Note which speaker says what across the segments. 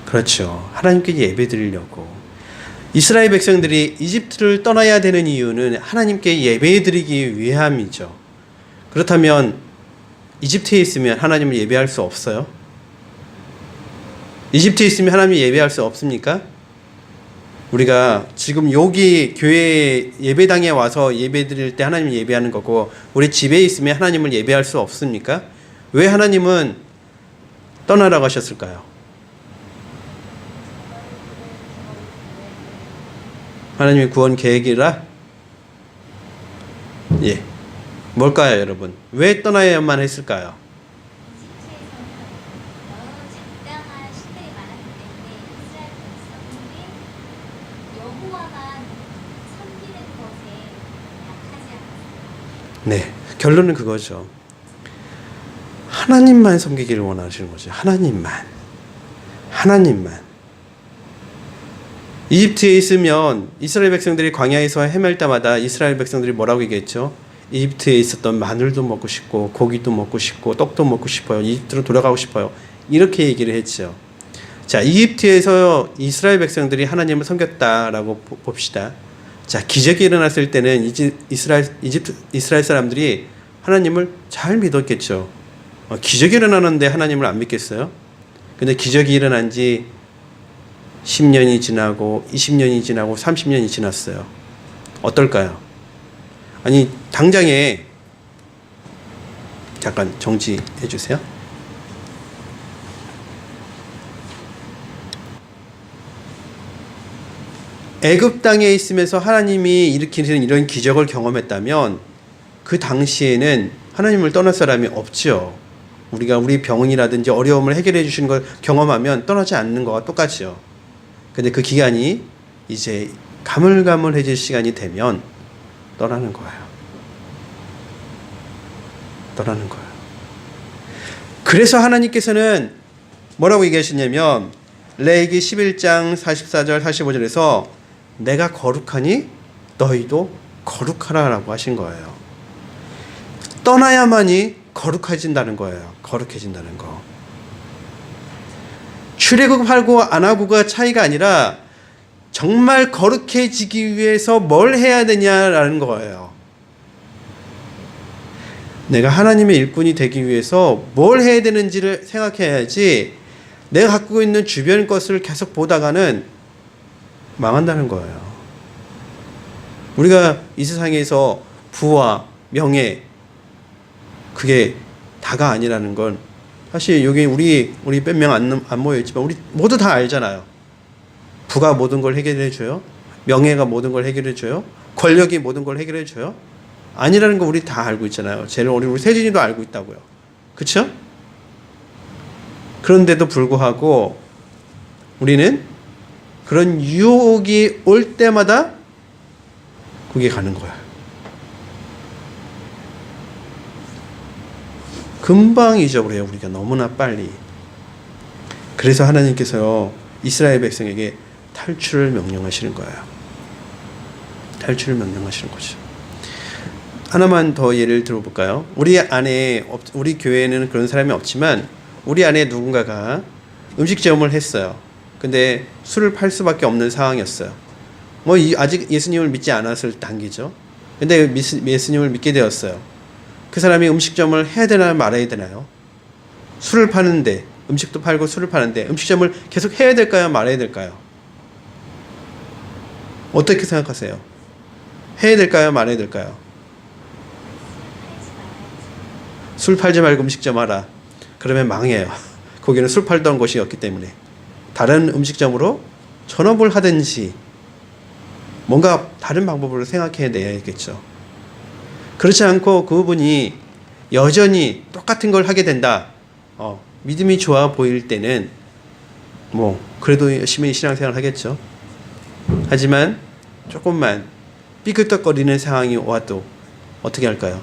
Speaker 1: 그렇죠. 하나님께 예배 드리려고. 이스라엘 백성들이 이집트를 떠나야 되는 이유는 하나님께 예배 드리기 위함이죠. 그렇다면 이집트에 있으면 하나님을 예배할 수 없어요? 이집트에 있으면 하나님을 예배할 수 없습니까? 우리가 지금 여기 교회 예배당에 와서 예배 드릴 때 하나님을 예배하는 거고, 우리 집에 있으면 하나님을 예배할 수 없습니까? 왜 하나님은 떠나라고 하셨을까요? 하나님의 구원 계획이라? 예. 뭘까요, 여러분? 왜 떠나야만 했을까요? 네, 결론은 그거죠. 하나님만 섬기기를 원하시는 거죠. 하나님만. 이집트에 있으면 이스라엘 백성들이 광야에서 헤맬 때마다 이스라엘 백성들이 뭐라고 얘기했죠? 이집트에 있었던 마늘도 먹고 싶고 고기도 먹고 싶고 떡도 먹고 싶어요. 이집트로 돌아가고 싶어요. 이렇게 얘기를 했죠. 자, 이집트에서 이스라엘 백성들이 하나님을 섬겼다라고 봅시다. 자, 기적이 일어났을 때는 이스라엘 사람들이 하나님을 잘 믿었겠죠. 기적이 일어나는데 하나님을 안 믿겠어요? 근데 기적이 일어난 지 10년이 지나고 20년이 지나고 30년이 지났어요. 어떨까요? 아니, 당장에 잠깐 정지해 주세요. 애굽 땅에 있으면서 하나님이 일으키는 이런 기적을 경험했다면 그 당시에는 하나님을 떠날 사람이 없죠. 우리가 우리 병이라든지 어려움을 해결해 주시는 걸 경험하면 떠나지 않는 거와 똑같죠. 근데 그 기간이 이제 가물가물해질 시간이 되면 떠나는 거예요. 그래서 하나님께서는 뭐라고 얘기하셨냐면 레위기 11장 44절 45절에서 내가 거룩하니 너희도 거룩하라라고 하신 거예요. 떠나야만이 거룩해진다는 거예요. 거룩해진다는 거. 출애굽하고 안 하고가 차이가 아니라 정말 거룩해지기 위해서 뭘 해야 되냐라는 거예요. 내가 하나님의 일꾼이 되기 위해서 뭘 해야 되는지를 생각해야지 내가 갖고 있는 주변 것을 계속 보다가는 망한다는 거예요. 우리가 이 세상에서 부와 명예 그게 다가 아니라는 건 사실 여기 우리 몇 명 안 모여 있지만 우리 모두 다 알잖아요. 부가 모든 걸 해결해 줘요. 명예가 모든 걸 해결해 줘요. 권력이 모든 걸 해결해 줘요. 아니라는 거 우리 다 알고 있잖아요. 제일 어린 우리 세진이도 알고 있다고요. 그렇죠? 그런데도 불구하고 우리는 그런 유혹이 올 때마다 거기에 가는 거야. 금방 잊어버려요. 우리가 너무나 빨리. 그래서 하나님께서 이스라엘 백성에게 탈출을 명령하시는 거예요. 탈출을 명령하시는 거죠. 하나만 더 예를 들어볼까요? 우리 교회에는 그런 사람이 없지만 우리 안에 누군가가 음식점을 했어요. 근데 술을 팔 수밖에 없는 상황이었어요. 아직 예수님을 믿지 않았을 단계죠. 근데 예수님을 믿게 되었어요. 그 사람이 음식점을 해야 되나 말아야 되나요? 술을 파는데, 음식도 팔고 술을 파는데 음식점을 계속 해야 될까요? 말아야 될까요? 어떻게 생각하세요? 해야 될까요? 말아야 될까요? 술 팔지 말고 음식점 하라. 그러면 망해요. 거기는 술 팔던 곳이었기 때문에. 다른 음식점으로 전업을 하든지 뭔가 다른 방법으로 생각해 내야겠죠. 그렇지 않고 그분이 여전히 똑같은 걸 하게 된다. 믿음이 좋아 보일 때는 그래도 열심히 신앙생활을 하겠죠. 하지만 조금만 삐끗덕거리는 상황이 와도 어떻게 할까요?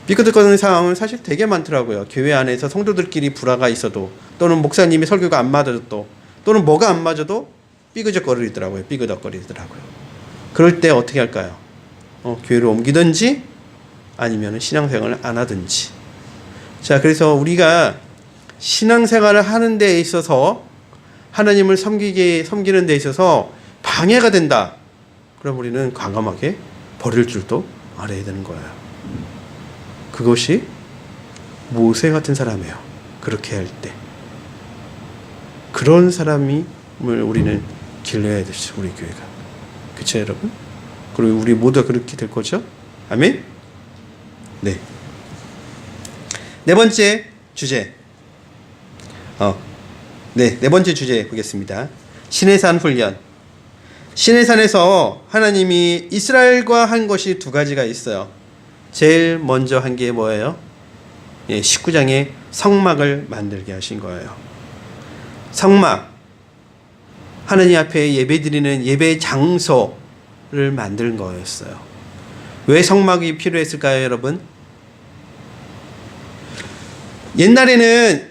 Speaker 1: 삐끗덕거리는 상황은 사실 되게 많더라고요. 교회 안에서 성도들끼리 불화가 있어도, 또는 목사님이 설교가 안 맞아도, 또는 뭐가 안 맞아도 삐그덕거리더라고요. 그럴 때 어떻게 할까요? 교회를 옮기든지 아니면 신앙생활을 안 하든지. 자, 그래서 우리가 신앙생활을 하는 데 있어서 하나님을 섬기는 데 있어서 방해가 된다. 그럼 우리는 과감하게 버릴 줄도 알아야 되는 거예요. 그것이 모세 같은 사람이에요. 그렇게 할 때. 그런 사람을 우리는 길러야 되죠. 우리 교회가. 그렇죠, 여러분? 그리고 우리 모두가 그렇게 될 거죠? 아멘? 네. 네 번째 주제. 네 번째 주제 보겠습니다. 시내산 훈련. 시내산에서 하나님이 이스라엘과 한 것이 두 가지가 있어요. 제일 먼저 한 게 뭐예요? 19장에 성막을 만들게 하신 거예요. 성막. 하나님 앞에 예배드리는 예배 장소를 만든 거였어요. 왜 성막이 필요했을까요, 여러분? 옛날에는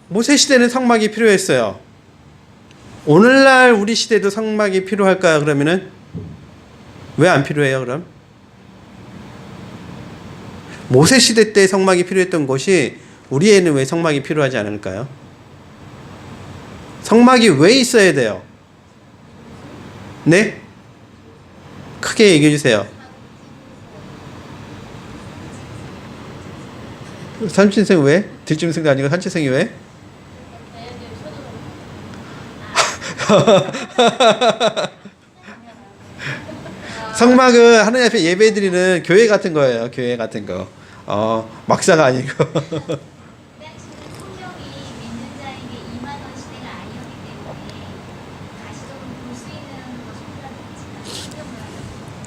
Speaker 1: 모세 시대는 성막이 필요했어요. 오늘날 우리 시대도 성막이 필요할까요? 그러면은 왜 안 필요해요, 그럼? 모세 시대 때 성막이 필요했던 것이 우리에는 왜 성막이 필요하지 않을까요? 성막이 왜 있어야 돼요? 네? 크게 얘기해 주세요. 산신생 왜? 들짐승도 아니고 산신생이 왜? 성막은 하나님 앞에 예배드리는 교회 같은 거예요. 교회 같은 거. 막사가 아니고.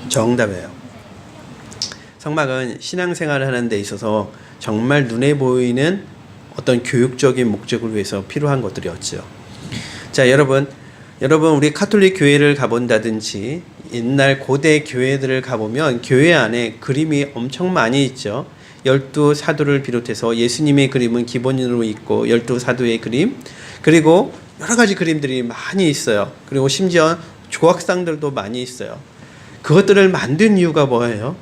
Speaker 1: 정답이에요. 성막은 신앙생활을 하는 데 있어서 정말 눈에 보이는 어떤 교육적인 목적을 위해서 필요한 것들이었죠. 자, 여러분 우리 카톨릭 교회를 가본다든지 옛날 고대 교회들을 가보면 교회 안에 그림이 엄청 많이 있죠. 12사도를 비롯해서 예수님의 그림은 기본으로 있고 12사도의 그림, 그리고 여러 가지 그림들이 많이 있어요. 그리고 심지어 조각상들도 많이 있어요. 그것들을 만든 이유가 뭐예요?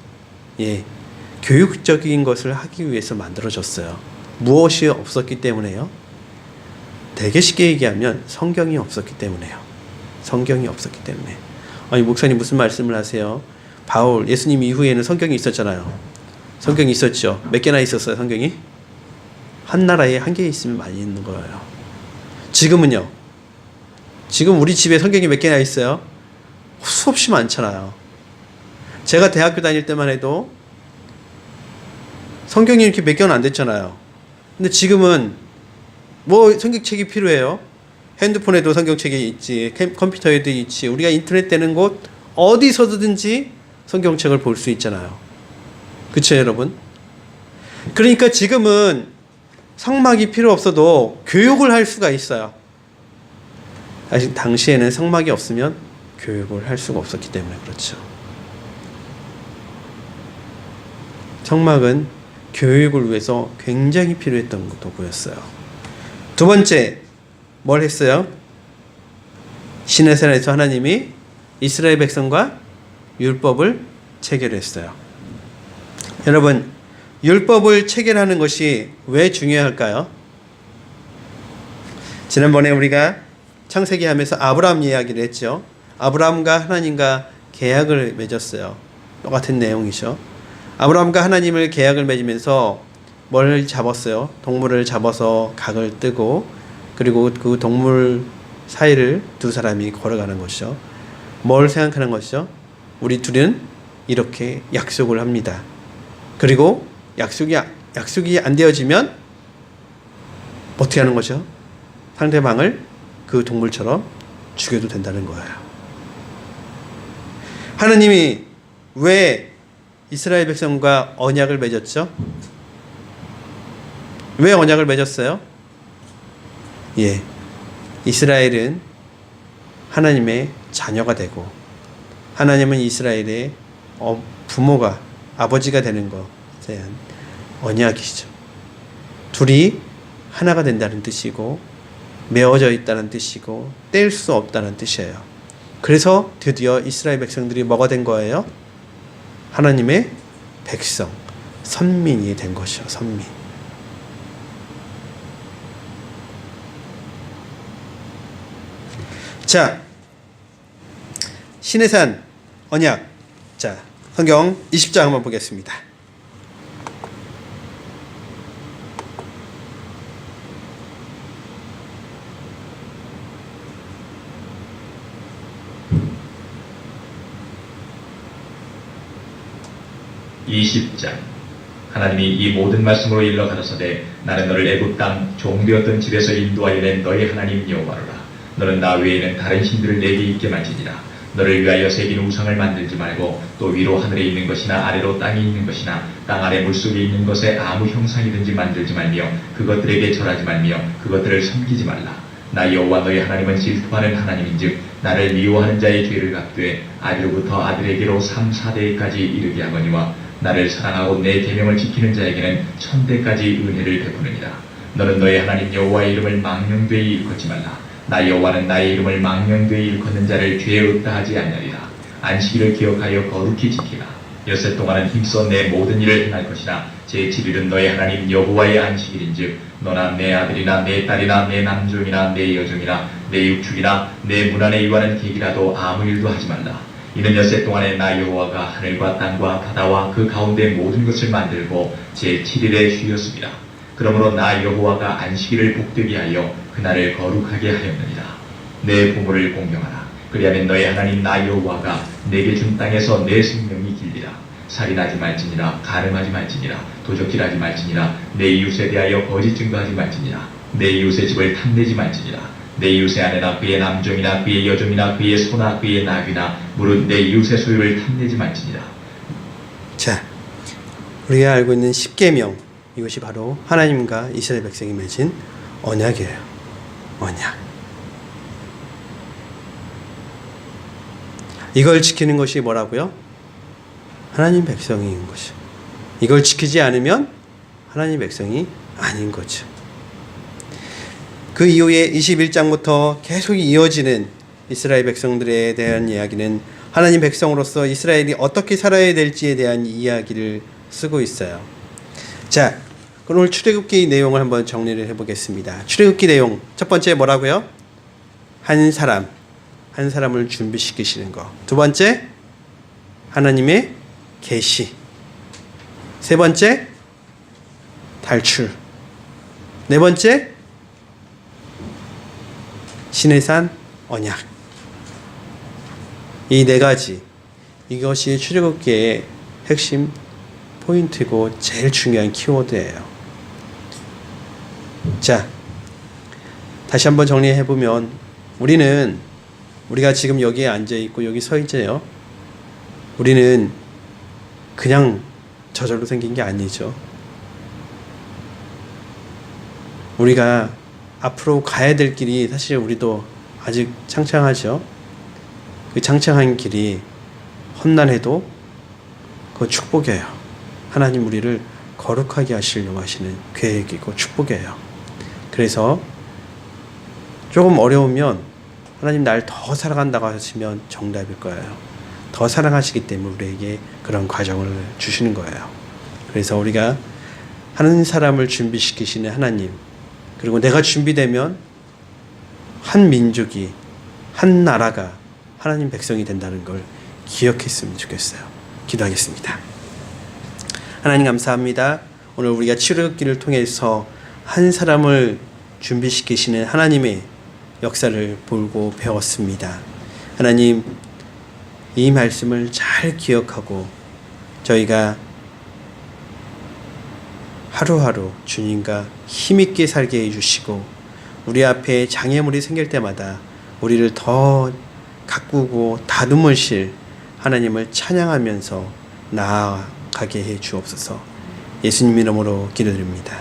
Speaker 1: 교육적인 것을 하기 위해서 만들어졌어요. 무엇이 없었기 때문에요? 되게 쉽게 얘기하면 성경이 없었기 때문에요. 성경이 없었기 때문에. 아니, 목사님 무슨 말씀을 하세요? 바울, 예수님 이후에는 성경이 있었잖아요. 성경이 있었죠. 몇 개나 있었어요, 성경이? 한 나라에 한 개 있으면 많이 있는 거예요. 지금은요? 지금 우리 집에 성경이 몇 개나 있어요? 수없이 많잖아요. 제가 대학교 다닐 때만 해도 성경이 이렇게 몇 개는 안 됐잖아요. 근데 지금은 뭐 성경책이 필요해요? 핸드폰에도 성경책이 있지, 컴퓨터에도 있지, 우리가 인터넷 되는 곳 어디서든지 성경책을 볼 수 있잖아요. 그쵸, 여러분? 그러니까 지금은 성막이 필요 없어도 교육을 할 수가 있어요. 아직 당시에는 성막이 없으면 교육을 할 수가 없었기 때문에 그렇죠. 성막은 교육을 위해서 굉장히 필요했던 것도 보였어요. 두 번째, 뭘 했어요? 시내산에서 하나님이 이스라엘 백성과 율법을 체결했어요. 여러분, 율법을 체결하는 것이 왜 중요할까요? 지난번에 우리가 창세기 하면서 아브라함 이야기를 했죠. 아브라함과 하나님과 계약을 맺었어요. 똑같은 내용이죠. 아브라함과 하나님을 계약을 맺으면서 뭘 잡았어요? 동물을 잡아서 각을 뜨고, 그리고 그 동물 사이를 두 사람이 걸어가는 것이죠. 뭘 생각하는 것이죠? 우리 둘은 이렇게 약속을 합니다. 그리고 약속이 안 되어지면 어떻게 하는 것이죠? 상대방을 그 동물처럼 죽여도 된다는 거예요. 하나님이 왜 이스라엘 백성과 언약을 맺었죠? 왜 언약을 맺었어요? 이스라엘은 하나님의 자녀가 되고 하나님은 이스라엘의 부모가, 아버지가 되는 것에 대한 언약이시죠. 둘이 하나가 된다는 뜻이고 메어져 있다는 뜻이고 뗄 수 없다는 뜻이에요. 그래서 드디어 이스라엘 백성들이 뭐가 된 거예요? 하나님의 백성, 선민이 된 것이요. 선민. 자, 시내산 언약. 자, 성경 20장 한번 보겠습니다.
Speaker 2: 하나님이 이 모든 말씀으로 일러 가라사대 나는 너를 애굽 땅 종되었던 집에서 인도하여 낸 너의 하나님 여호와로라. 너는 나 외에는 다른 신들을 내게 있게 만지니라. 너를 위하여 새긴 우상을 만들지 말고 또 위로 하늘에 있는 것이나 아래로 땅에 있는 것이나 땅 아래 물속에 있는 것에 아무 형상이든지 만들지 말며 그것들에게 절하지 말며 그것들을 섬기지 말라. 나 여호와 너의 하나님은 질투하는 하나님인즉 나를 미워하는 자의 죄를 갚되 아비로부터 아들에게로 3, 4대까지 이르게 하거니와 나를 사랑하고 내 계명을 지키는 자에게는 1000대까지 은혜를 베푸느니라. 너는 너의 하나님 여호와의 이름을 망령되이 일컫지 말라. 나 여호와는 나의 이름을 망령되이 일컫는 자를 죄 없다 하지 아니하리라. 안식일을 기억하여 거룩히 지키라. 엿새 동안은 힘써 내 모든 일을 행할 것이나 제7일은 너의 하나님 여호와의 안식일인즉 너나 내 아들이나 내 딸이나 내 남종이나 내 여종이나 내 육축이나 내 문 안에 이와는 객이라도 아무 일도 하지 말라. 이는 엿새 동안에 나 여호와가 하늘과 땅과 바다와 그 가운데 모든 것을 만들고 제7일에 쉬었습니다. 그러므로 나 여호와가 안식일을 복되게 하여 그날을 거룩하게 하였느니라. 내 부모를 공경하라. 그리하면 너의 하나님 나 여호와가 내게 준 땅에서 내 생명이 길리라. 살인하지 말지니라. 간음하지 말지니라. 도적질하지 말지니라. 내 이웃에 대하여 거짓 증거하지 말지니라. 내 이웃의 집을 탐내지 말지니라. 내 이웃의 아내나 그의 남종이나 그의 여종이나 그의 소나 그의 나귀나 무릇 내 이웃의 소유를 탐내지 말지니라.
Speaker 1: 자, 우리가 알고 있는 십계명, 이것이 바로 하나님과 이스라엘 백성이 맺은 언약이에요. 언약. 이걸 지키는 것이 뭐라고요? 하나님 백성인 거죠. 이걸 지키지 않으면 하나님 백성이 아닌 거죠. 그 이후에 21장부터 계속 이어지는 이스라엘 백성들에 대한 이야기는 하나님 백성으로서 이스라엘이 어떻게 살아야 될지에 대한 이야기를 쓰고 있어요. 자, 그럼 오늘 출애굽기 내용을 한번 정리를 해보겠습니다. 출애굽기 내용 첫 번째 뭐라고요? 한 사람을 준비시키시는 거. 두 번째, 하나님의 계시. 세 번째, 탈출. 네 번째, 시내산 언약. 이 네 가지, 이것이 출애굽기의 핵심 포인트고 제일 중요한 키워드예요. 자, 다시 한번 정리해보면 우리가 지금 여기에 앉아있고 여기 서 있잖아요. 우리는 그냥 저절로 생긴 게 아니죠. 우리가 앞으로 가야 될 길이 사실 우리도 아직 창창하죠. 그 창창한 길이 험난해도 그 축복이에요. 하나님 우리를 거룩하게 하시려고 하시는 계획이고 축복이에요. 그래서 조금 어려우면 하나님 날 더 사랑한다고 하시면 정답일 거예요. 더 사랑하시기 때문에 우리에게 그런 과정을 주시는 거예요. 그래서 우리가 한 사람을 준비시키시는 하나님, 그리고 내가 준비되면 한 민족이, 한 나라가 하나님 백성이 된다는 걸 기억했으면 좋겠어요. 기도하겠습니다. 하나님 감사합니다. 오늘 우리가 출애굽기를 통해서 한 사람을 준비시키시는 하나님의 역사를 보고 배웠습니다. 하나님, 이 말씀을 잘 기억하고 저희가 하루하루 주님과 힘있게 살게 해주시고 우리 앞에 장애물이 생길 때마다 우리를 더 가꾸고 다듬으실 하나님을 찬양하면서 나아가게 해 주옵소서. 예수님 이름으로 기도드립니다.